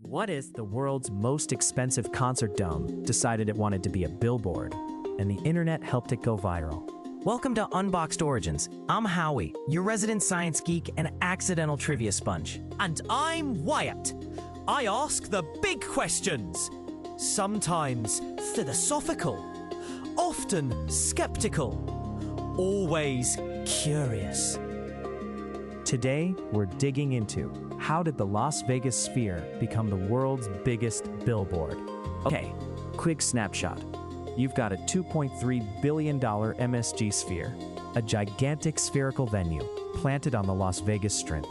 What if the world's most expensive concert dome decided it wanted to be a billboard, and the internet helped it go viral? Welcome to Unboxd Origins. I'm Howie, your resident science geek and accidental trivia sponge. And I'm Wyatt. I ask the big questions. Sometimes philosophical, often skeptical, always curious. Today, we're digging into how did the Las Vegas Sphere become the world's biggest billboard? Okay, quick snapshot. You've got a $2.3 billion MSG Sphere, a gigantic spherical venue planted on the Las Vegas Strip,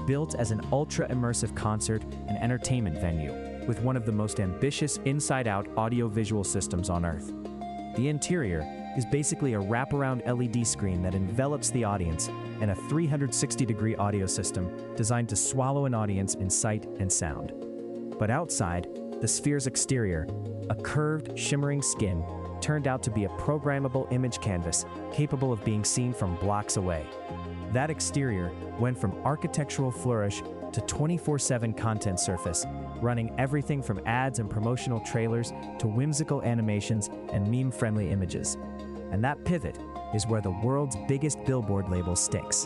built as an ultra-immersive concert and entertainment venue with one of the most ambitious inside-out audio-visual systems on Earth. The interior is basically a wraparound LED screen that envelops the audience and a 360-degree audio system designed to swallow an audience in sight and sound. But outside, the Sphere's exterior, a curved, shimmering skin, turned out to be a programmable image canvas capable of being seen from blocks away. That exterior went from architectural flourish to 24/7 content surface, running everything from ads and promotional trailers to whimsical animations and meme-friendly images. And that pivot is where the world's biggest billboard label sticks.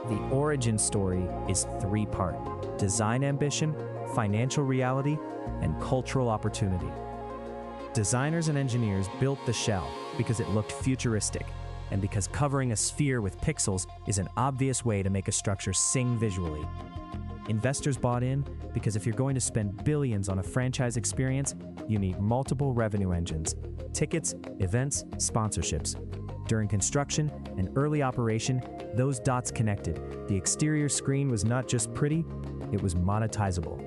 The origin story is three-part: design ambition, financial reality, and cultural opportunity. Designers and engineers built the shell because it looked futuristic, and because covering a sphere with pixels is an obvious way to make a structure sing visually. Investors bought in because if you're going to spend billions on a franchise experience, you need multiple revenue engines: tickets, events, sponsorships. During construction and early operation, those dots connected. The exterior screen was not just pretty, it was monetizable.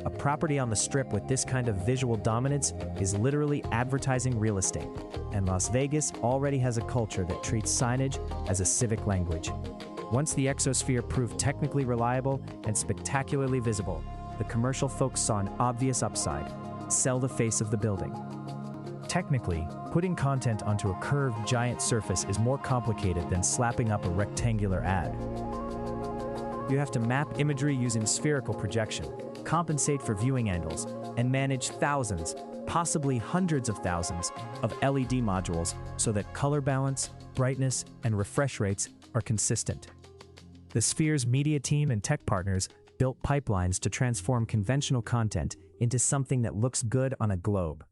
A property on the Strip with this kind of visual dominance is literally advertising real estate, and Las Vegas already has a culture that treats signage as a civic language. Once the exosphere proved technically reliable and spectacularly visible, the commercial folks saw an obvious upside: sell the face of the building. Technically, putting content onto a curved giant surface is more complicated than slapping up a rectangular ad. You have to map imagery using spherical projection, compensate for viewing angles, and manage thousands, possibly hundreds of thousands, of LED modules so that color balance, brightness, and refresh rates are consistent. The Sphere's media team and tech partners built pipelines to transform conventional content into something that looks good on a globe.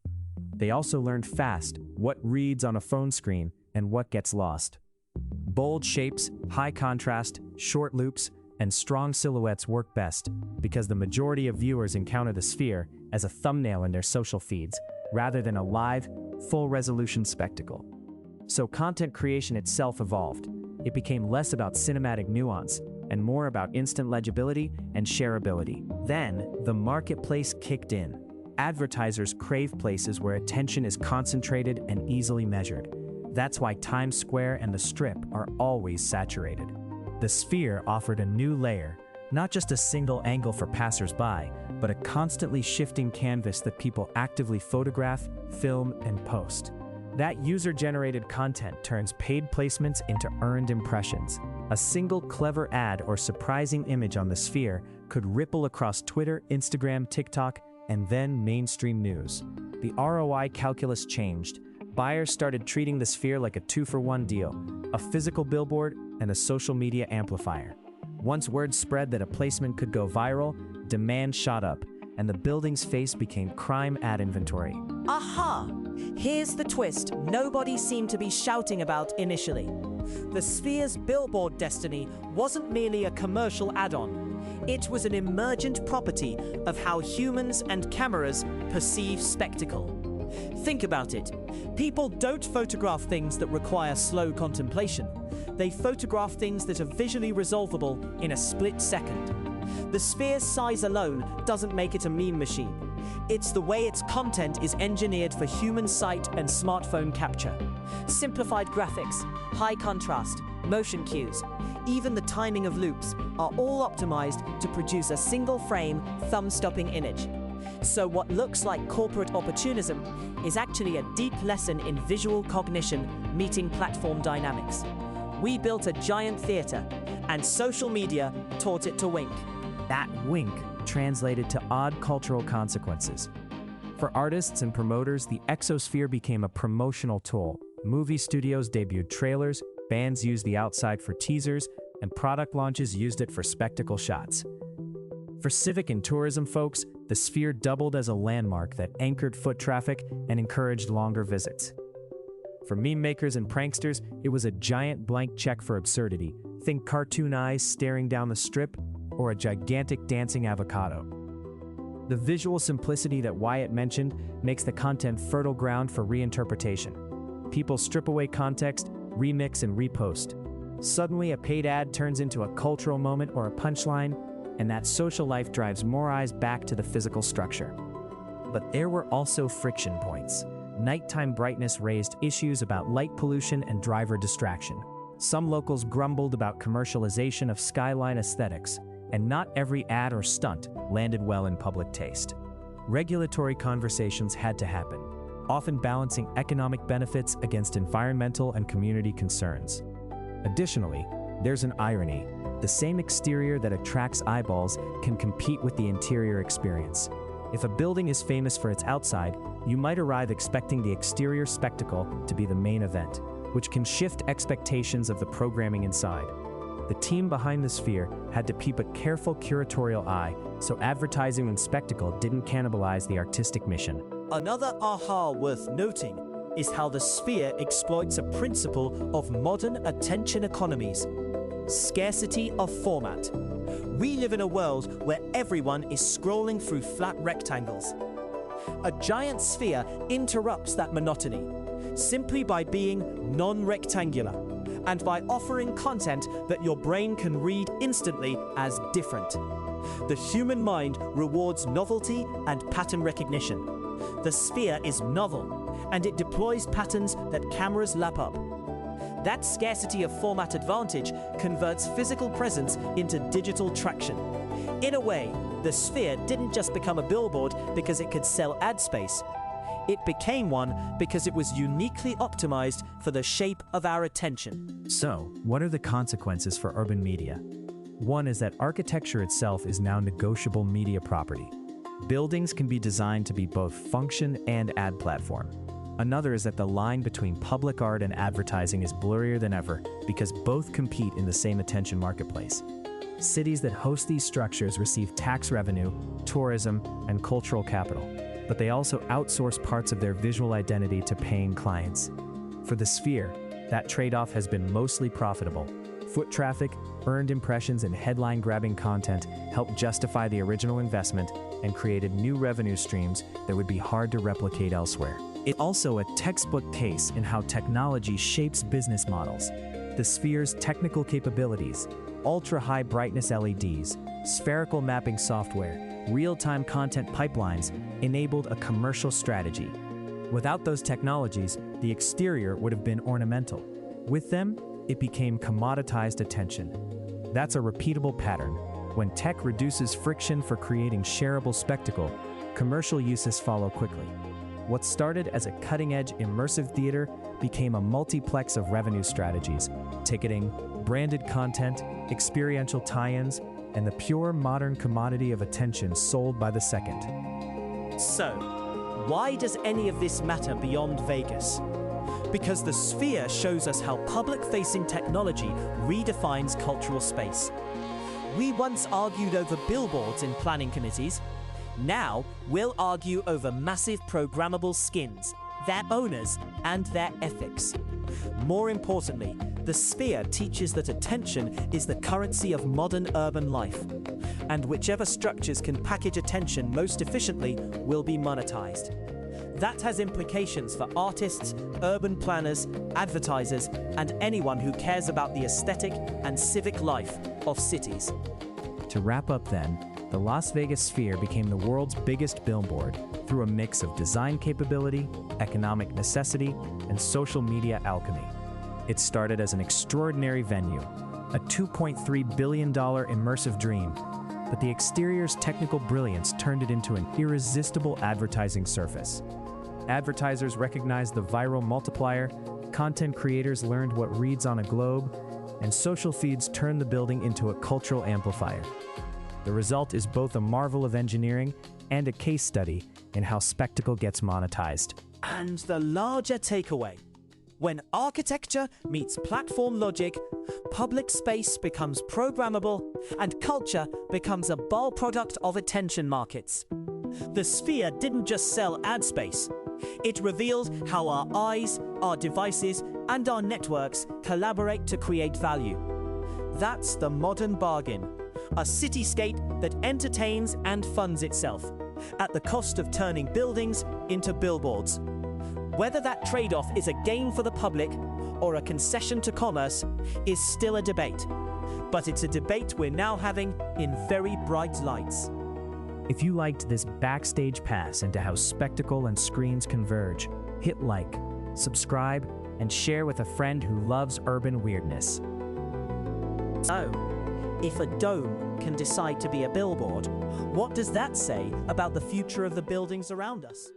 They also learned fast what reads on a phone screen and what gets lost. Bold shapes, high contrast, short loops, and strong silhouettes work best because the majority of viewers encounter the Sphere as a thumbnail in their social feeds rather than a live, full-resolution spectacle. So content creation itself evolved. It became less about cinematic nuance and more about instant legibility and shareability. Then, the marketplace kicked in. Advertisers crave places where attention is concentrated and easily measured. That's why Times Square and the Strip are always saturated. The Sphere offered a new layer, not just a single angle for passers-by, but a constantly shifting canvas that people actively photograph, film, and post. That user-generated content turns paid placements into earned impressions. A single clever ad or surprising image on the Sphere could ripple across Twitter, Instagram, TikTok, and then mainstream news. The ROI calculus changed. Buyers started treating the Sphere like a two-for-one deal: a physical billboard and a social media amplifier. Once word spread that a placement could go viral, demand shot up, and the building's face became prime ad inventory. Aha! Here's the twist nobody seemed to be shouting about initially. The Sphere's billboard destiny wasn't merely a commercial add-on. It was an emergent property of how humans and cameras perceive spectacle. Think about it. People don't photograph things that require slow contemplation. They photograph things that are visually resolvable in a split second. The Sphere's size alone doesn't make it a meme machine. It's the way its content is engineered for human sight and smartphone capture. Simplified graphics, high contrast, motion cues, even the timing of loops are all optimized to produce a single-frame, thumb-stopping image. So what looks like corporate opportunism is actually a deep lesson in visual cognition meeting platform dynamics. We built a giant theater, and social media taught it to wink. That wink translated to odd cultural consequences. For artists and promoters, the exosphere became a promotional tool. Movie studios debuted trailers, bands used the outside for teasers, and product launches used it for spectacle shots. For civic and tourism folks, the sphere doubled as a landmark that anchored foot traffic and encouraged longer visits. For meme makers and pranksters, it was a giant blank check for absurdity. Think cartoon eyes staring down the strip, or a gigantic dancing avocado. The visual simplicity that Wyatt mentioned makes the content fertile ground for reinterpretation. People strip away context, remix, and repost. Suddenly, a paid ad turns into a cultural moment or a punchline, and that social life drives more eyes back to the physical structure. But there were also friction points. Nighttime brightness raised issues about light pollution and driver distraction. Some locals grumbled about commercialization of skyline aesthetics, and not every ad or stunt landed well in public taste. Regulatory conversations had to happen, often balancing economic benefits against environmental and community concerns. Additionally, there's an irony. The same exterior that attracts eyeballs can compete with the interior experience. If a building is famous for its outside, you might arrive expecting the exterior spectacle to be the main event, which can shift expectations of the programming inside. The team behind the sphere had to keep a careful curatorial eye so advertising and spectacle didn't cannibalize the artistic mission. Another aha worth noting is how the sphere exploits a principle of modern attention economies: scarcity of format. We live in a world where everyone is scrolling through flat rectangles. A giant sphere interrupts that monotony simply by being non-rectangular and by offering content that your brain can read instantly as different. The human mind rewards novelty and pattern recognition. The sphere is novel, and it deploys patterns that cameras lap up. That scarcity of format advantage converts physical presence into digital traction. In a way, the sphere didn't just become a billboard because it could sell ad space. It became one because it was uniquely optimized for the shape of our attention. So, what are the consequences for urban media? One is that architecture itself is now negotiable media property. Buildings can be designed to be both function and ad platform. Another is that the line between public art and advertising is blurrier than ever because both compete in the same attention marketplace. Cities that host these structures receive tax revenue, tourism, and cultural capital, but they also outsource parts of their visual identity to paying clients. For the sphere, that trade-off has been mostly profitable. Foot traffic, earned impressions, and headline-grabbing content helped justify the original investment and created new revenue streams that would be hard to replicate elsewhere. It's also a textbook case in how technology shapes business models. The sphere's technical capabilities, ultra-high brightness LEDs, spherical mapping software, real-time content pipelines enabled a commercial strategy. Without those technologies, the exterior would have been ornamental. With them, it became commoditized attention. That's a repeatable pattern. When tech reduces friction for creating shareable spectacle, commercial uses follow quickly. What started as a cutting-edge immersive theater became a multiplex of revenue strategies: ticketing, branded content, experiential tie-ins, and the pure modern commodity of attention sold by the second. So, why does any of this matter beyond Vegas? Because the sphere shows us how public-facing technology redefines cultural space. We once argued over billboards in planning committees. Now, we'll argue over massive programmable skins, their owners, and their ethics. More importantly, the sphere teaches that attention is the currency of modern urban life, and whichever structures can package attention most efficiently will be monetized. That has implications for artists, urban planners, advertisers, and anyone who cares about the aesthetic and civic life of cities. To wrap up then, the Las Vegas sphere became the world's biggest billboard through a mix of design capability, economic necessity, and social media alchemy. It started as an extraordinary venue, a $2.3 billion immersive dream, but the exterior's technical brilliance turned it into an irresistible advertising surface. Advertisers recognized the viral multiplier, content creators learned what reads on a globe, and social feeds turned the building into a cultural amplifier. The result is both a marvel of engineering and a case study in how spectacle gets monetized. And the larger takeaway: when architecture meets platform logic, public space becomes programmable, and culture becomes a byproduct of attention markets. The Sphere didn't just sell ad space. It revealed how our eyes, our devices, and our networks collaborate to create value. That's the modern bargain, a cityscape that entertains and funds itself, at the cost of turning buildings into billboards. Whether that trade-off is a gain for the public or a concession to commerce is still a debate. But it's a debate we're now having in very bright lights. If you liked this backstage pass into how spectacle and screens converge, hit like, subscribe, and share with a friend who loves urban weirdness. So, if a dome can decide to be a billboard, what does that say about the future of the buildings around us?